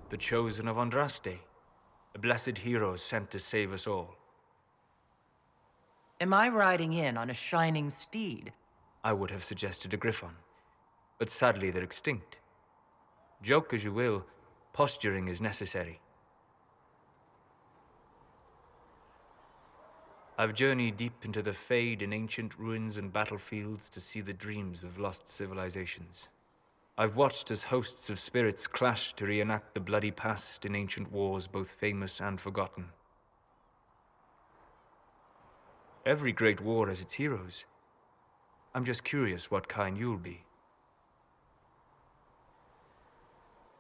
The chosen of Andraste. A blessed hero sent to save us all. Am I riding in on a shining steed? I would have suggested a griffon, but sadly they're extinct. Joke as you will, posturing is necessary. I've journeyed deep into the Fade in ancient ruins and battlefields to see the dreams of lost civilizations. I've watched as hosts of spirits clash to reenact the bloody past in ancient wars both famous and forgotten. Every great war has its heroes. I'm just curious what kind you'll be.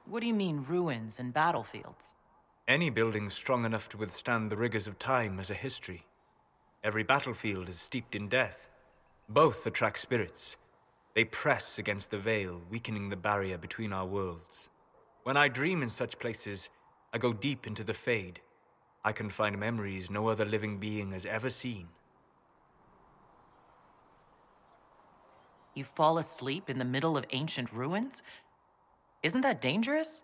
What do you mean, ruins and battlefields? Any building strong enough to withstand the rigors of time has a history. Every battlefield is steeped in death. Both attract spirits. They press against the veil, weakening the barrier between our worlds. When I dream in such places, I go deep into the Fade. I can find memories no other living being has ever seen. You fall asleep in the middle of ancient ruins? Isn't that dangerous?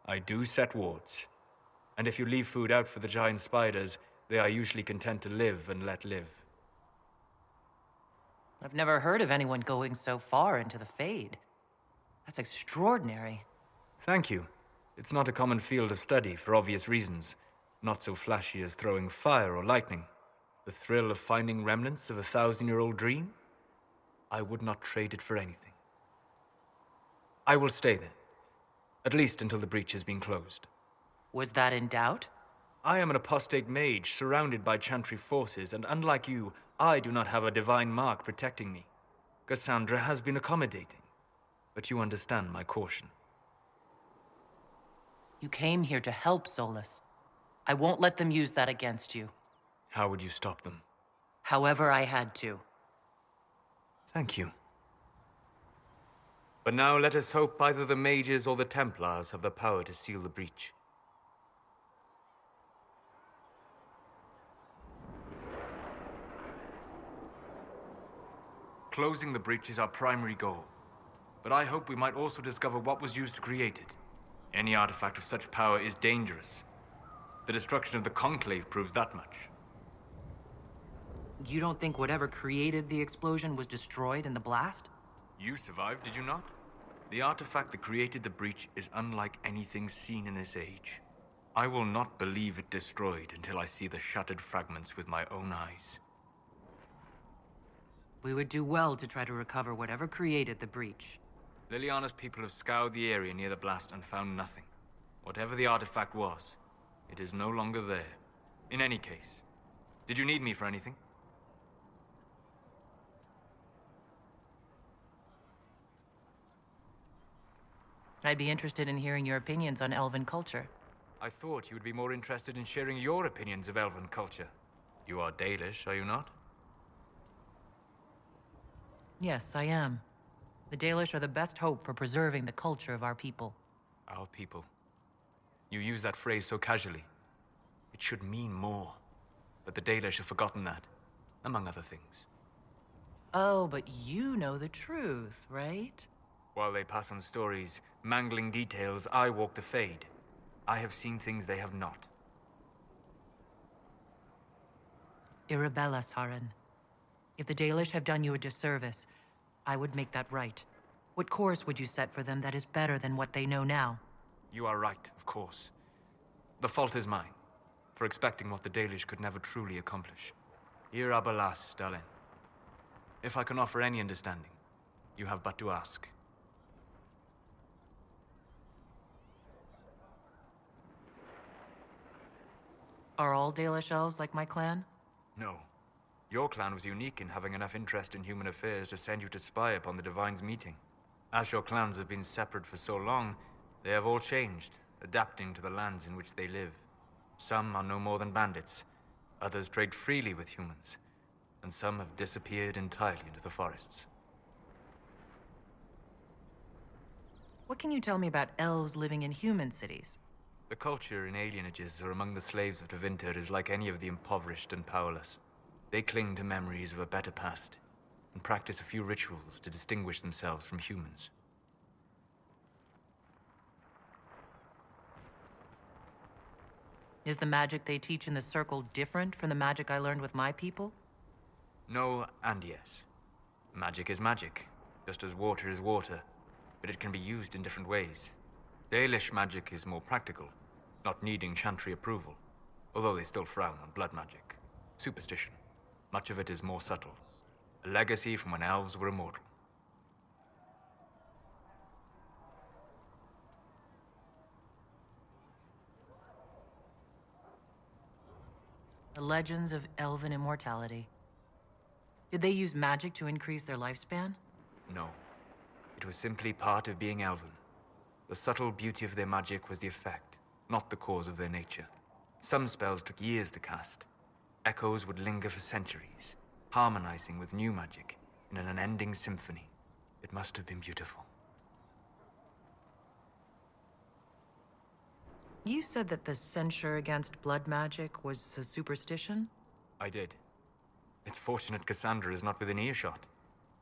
I do set wards. And if you leave food out for the giant spiders, they are usually content to live and let live. I've never heard of anyone going so far into the Fade. That's extraordinary. Thank you. It's not a common field of study for obvious reasons. Not so flashy as throwing fire or lightning. The thrill of finding remnants of a 1,000-year-old dream? I would not trade it for anything. I will stay there. At least until the breach has been closed. Was that in doubt? I am an apostate mage surrounded by chantry forces, and unlike you, I do not have a divine mark protecting me. Cassandra has been accommodating, but you understand my caution. You came here to help, Solas. I won't let them use that against you. How would you stop them? However I had to. Thank you. But now let us hope either the mages or the Templars have the power to seal the breach. Closing the breach is our primary goal. But I hope we might also discover what was used to create it. Any artifact of such power is dangerous. The destruction of the Conclave proves that much. You don't think whatever created the explosion was destroyed in the blast? You survived, did you not? The artifact that created the breach is unlike anything seen in this age. I will not believe it destroyed until I see the shattered fragments with my own eyes. We would do well to try to recover whatever created the breach. Liliana's people have scoured the area near the blast and found nothing. Whatever the artifact was, it is no longer there. In any case, did you need me for anything? I'd be interested in hearing your opinions on elven culture. I thought you would be more interested in sharing your opinions of elven culture. You are Dalish, are you not? Yes, I am. The Dalish are the best hope for preserving the culture of our people. Our people. You use that phrase so casually. It should mean more. But the Dalish have forgotten that, among other things. Oh, but you know the truth, right? While they pass on stories, mangling details, I walk the Fade. I have seen things they have not. Irabella, Sarin. If the Dalish have done you a disservice, I would make that right. What course would you set for them that is better than what they know now? You are right, of course. The fault is mine, for expecting what the Dalish could never truly accomplish. Irabella, Stalin. If I can offer any understanding, you have but to ask. Are all Dalish elves like my clan? No. Your clan was unique in having enough interest in human affairs to send you to spy upon the Divine's meeting. As your clans have been separate for so long, they have all changed, adapting to the lands in which they live. Some are no more than bandits, others trade freely with humans, and some have disappeared entirely into the forests. What can you tell me about elves living in human cities? The culture in alienages or among the slaves of Tevinter is like any of the impoverished and powerless. They cling to memories of a better past, and practice a few rituals to distinguish themselves from humans. Is the magic they teach in the Circle different from the magic I learned with my people? No and yes. Magic is magic, just as water is water, but it can be used in different ways. Dalish magic is more practical, not needing chantry approval, although they still frown on blood magic. Superstition. Much of it is more subtle. A legacy from when elves were immortal. The legends of elven immortality. Did they use magic to increase their lifespan? No. It was simply part of being elven. The subtle beauty of their magic was the effect, not the cause of their nature. Some spells took years to cast. Echoes would linger for centuries, harmonizing with new magic in an unending symphony. It must have been beautiful. You said that the censure against blood magic was a superstition? I did. It's fortunate Cassandra is not within earshot.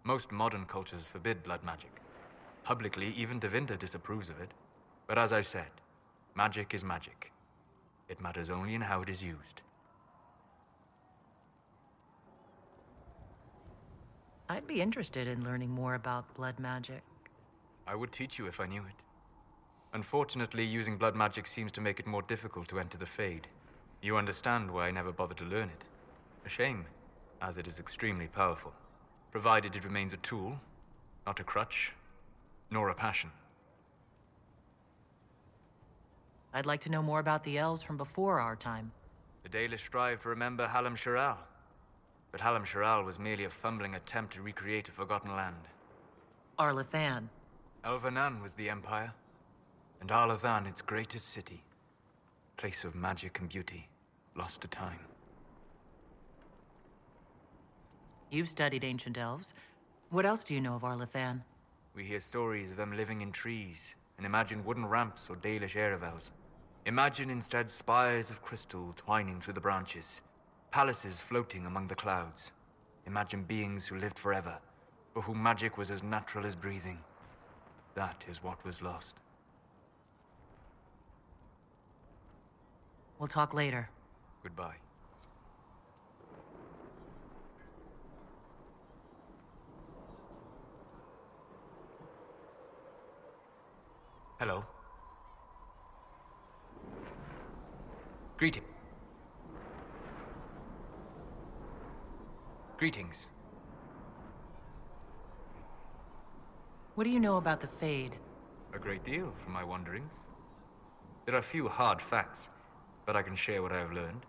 Most modern cultures forbid blood magic. Publicly, even Devinda disapproves of it. But as I said, magic is magic. It matters only in how it is used. I'd be interested in learning more about blood magic. I would teach you if I knew it. Unfortunately, using blood magic seems to make it more difficult to enter the Fade. You understand why I never bothered to learn it. A shame, as it is extremely powerful. Provided it remains a tool, not a crutch, nor a passion. I'd like to know more about the elves from before our time. The Dalish strive to remember Hallam Sharal. But Hallam Sharal was merely a fumbling attempt to recreate a forgotten land. Arlathan. Elvanan was the Empire, and Arlathan its greatest city. Place of magic and beauty, lost to time. You've studied ancient elves. What else do you know of Arlathan? We hear stories of them living in trees, and imagine wooden ramps or Dalish Erebels. Imagine instead spires of crystal twining through the branches, palaces floating among the clouds. Imagine beings who lived forever, for whom magic was as natural as breathing. That is what was lost. We'll talk later. Goodbye. Hello. Greetings. What do you know about the Fade? A great deal from my wanderings. There are few hard facts, but I can share what I have learned.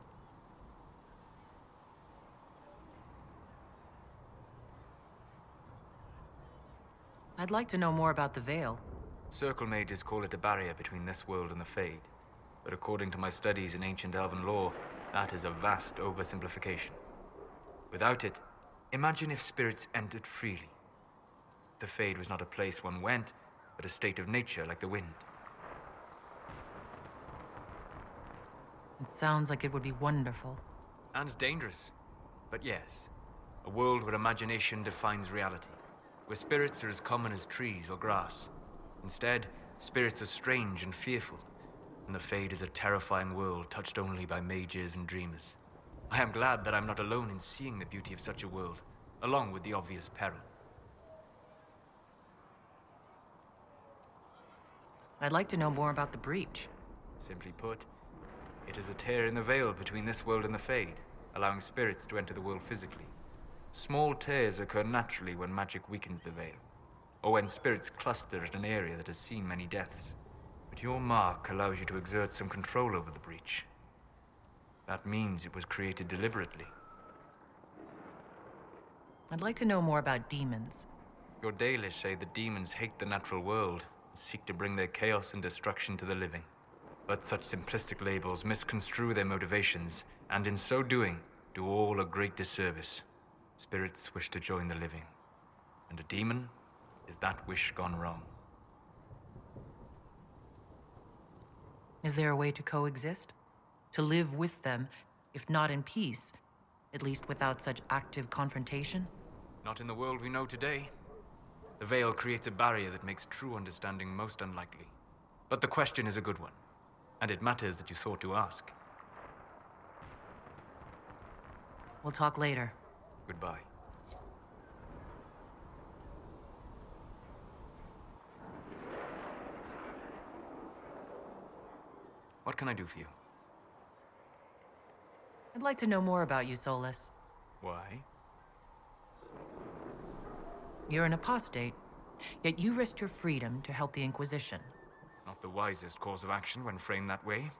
I'd like to know more about the Veil. Circle mages call it a barrier between this world and the Fade. But according to my studies in ancient elven lore, that is a vast oversimplification. Without it, imagine if spirits entered freely. The Fade was not a place one went, but a state of nature like the wind. It sounds like it would be wonderful. And dangerous. But yes, a world where imagination defines reality. Where spirits are as common as trees or grass. Instead, spirits are strange and fearful. And the Fade is a terrifying world touched only by mages and dreamers. I am glad that I'm not alone in seeing the beauty of such a world, along with the obvious peril. I'd like to know more about the Breach. Simply put, it is a tear in the veil between this world and the Fade, allowing spirits to enter the world physically. Small tears occur naturally when magic weakens the veil, or when spirits cluster at an area that has seen many deaths. But your mark allows you to exert some control over the Breach. That means it was created deliberately. I'd like to know more about demons. Your Dalish say that demons hate the natural world and seek to bring their chaos and destruction to the living. But such simplistic labels misconstrue their motivations, and in so doing, do all a great disservice. Spirits wish to join the living, and a demon is that wish gone wrong. Is there a way to coexist? To live with them, if not in peace, at least without such active confrontation? Not in the world we know today. The veil creates a barrier that makes true understanding most unlikely. But the question is a good one, and it matters that you thought to ask. We'll talk later. Goodbye. What can I do for you? I'd like to know more about you, Solas. Why? You're an apostate, yet you risked your freedom to help the Inquisition. Not the wisest course of action when framed that way.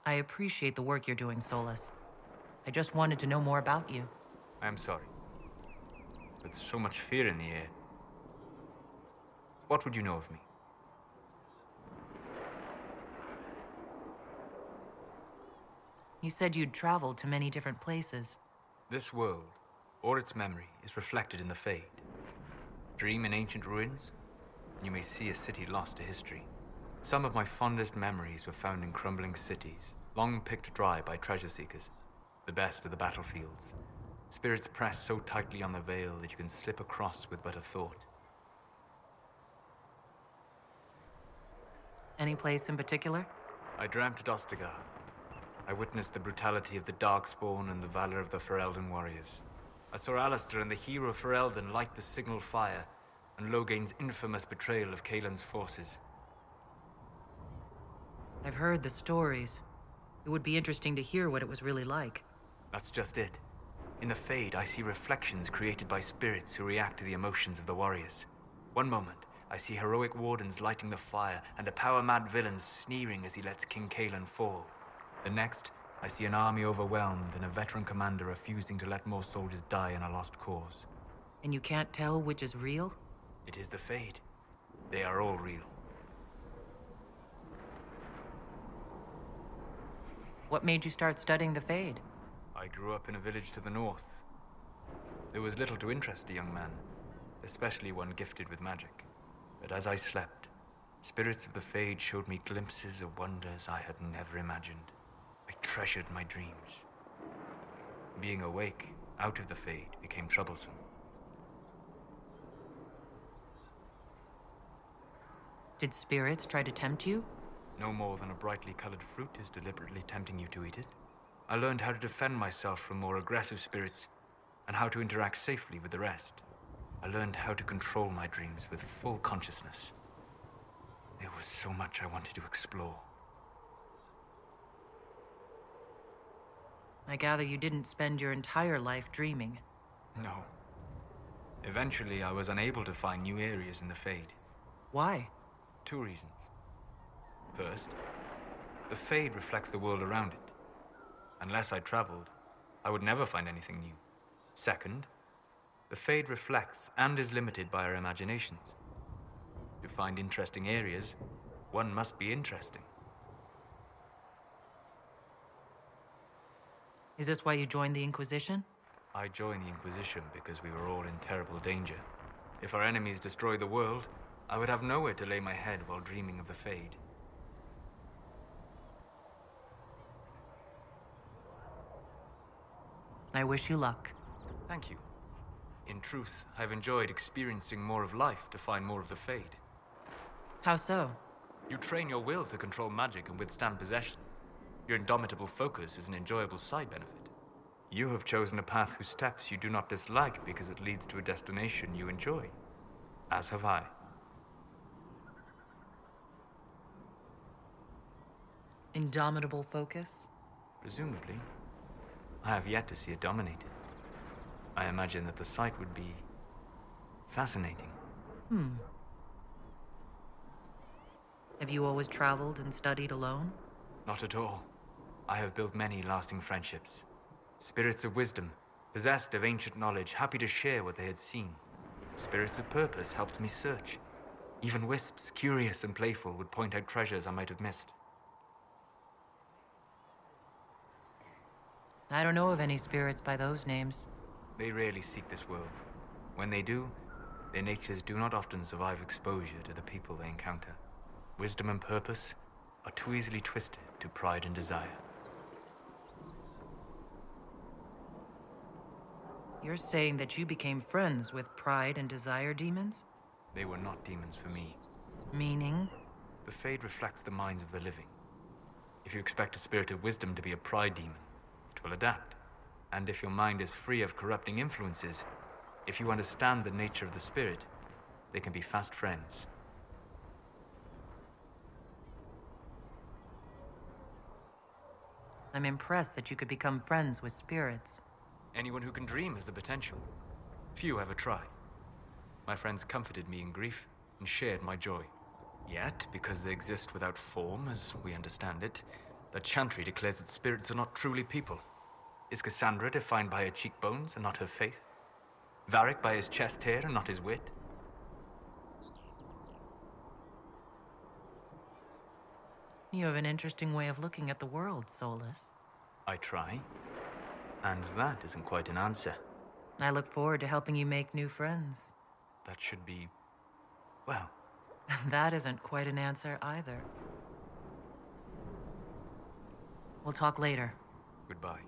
I appreciate the work you're doing, Solas. I just wanted to know more about you. I am sorry. With so much fear in the air. What would you know of me? You said you'd traveled to many different places. This world, or its memory, is reflected in the Fade. Dream in ancient ruins, and you may see a city lost to history. Some of my fondest memories were found in crumbling cities, long picked dry by treasure seekers. The best of the battlefields. Spirits press so tightly on the veil that you can slip across with but a thought. Any place in particular? I dreamt at Ostagar. I witnessed the brutality of the Darkspawn and the valor of the Ferelden warriors. I saw Alistair and the hero Ferelden light the signal fire, and Logain's infamous betrayal of Kaelin's forces. I've heard the stories. It would be interesting to hear what it was really like. That's just it. In the Fade, I see reflections created by spirits who react to the emotions of the warriors. One moment, I see heroic wardens lighting the fire, and a power-mad villain sneering as he lets King Kaelin fall. The next, I see an army overwhelmed and a veteran commander refusing to let more soldiers die in a lost cause. And you can't tell which is real? It is the Fade. They are all real. What made you start studying the Fade? I grew up in a village to the north. There was little to interest a young man, especially one gifted with magic. But as I slept, spirits of the Fade showed me glimpses of wonders I had never imagined. I treasured my dreams. Being awake, out of the Fade, became troublesome. Did spirits try to tempt you? No more than a brightly colored fruit is deliberately tempting you to eat it. I learned how to defend myself from more aggressive spirits, and how to interact safely with the rest. I learned how to control my dreams with full consciousness. There was so much I wanted to explore. I gather you didn't spend your entire life dreaming. No. Eventually, I was unable to find new areas in the Fade. Why? 2 reasons. First, the Fade reflects the world around it. Unless I traveled, I would never find anything new. Second, the Fade reflects and is limited by our imaginations. To find interesting areas, one must be interesting. Is this why you joined the Inquisition? I joined the Inquisition because we were all in terrible danger. If our enemies destroyed the world, I would have nowhere to lay my head while dreaming of the Fade. I wish you luck. Thank you. In truth, I've enjoyed experiencing more of life to find more of the Fade. How so? You train your will to control magic and withstand possession. Your indomitable focus is an enjoyable side benefit. You have chosen a path whose steps you do not dislike because it leads to a destination you enjoy. As have I. Indomitable focus? Presumably. I have yet to see it dominated. I imagine that the sight would be fascinating. Have you always traveled and studied alone? Not at all. I have built many lasting friendships. Spirits of wisdom, possessed of ancient knowledge, happy to share what they had seen. Spirits of purpose helped me search. Even wisps, curious and playful, would point out treasures I might have missed. I don't know of any spirits by those names. They rarely seek this world. When they do, their natures do not often survive exposure to the people they encounter. Wisdom and purpose are too easily twisted to pride and desire. You're saying that you became friends with pride and desire demons? They were not demons for me. Meaning? The Fade reflects the minds of the living. If you expect a spirit of wisdom to be a pride demon, it will adapt. And if your mind is free of corrupting influences, if you understand the nature of the spirit, they can be fast friends. I'm impressed that you could become friends with spirits. Anyone who can dream has the potential. Few ever try. My friends comforted me in grief and shared my joy. Yet, because they exist without form, as we understand it, the Chantry declares that spirits are not truly people. Is Cassandra defined by her cheekbones and not her faith? Varric by his chest hair and not his wit? You have an interesting way of looking at the world, Solas. I try. And that isn't quite an answer. I look forward to helping you make new friends. That should be... well... That isn't quite an answer either. We'll talk later. Goodbye.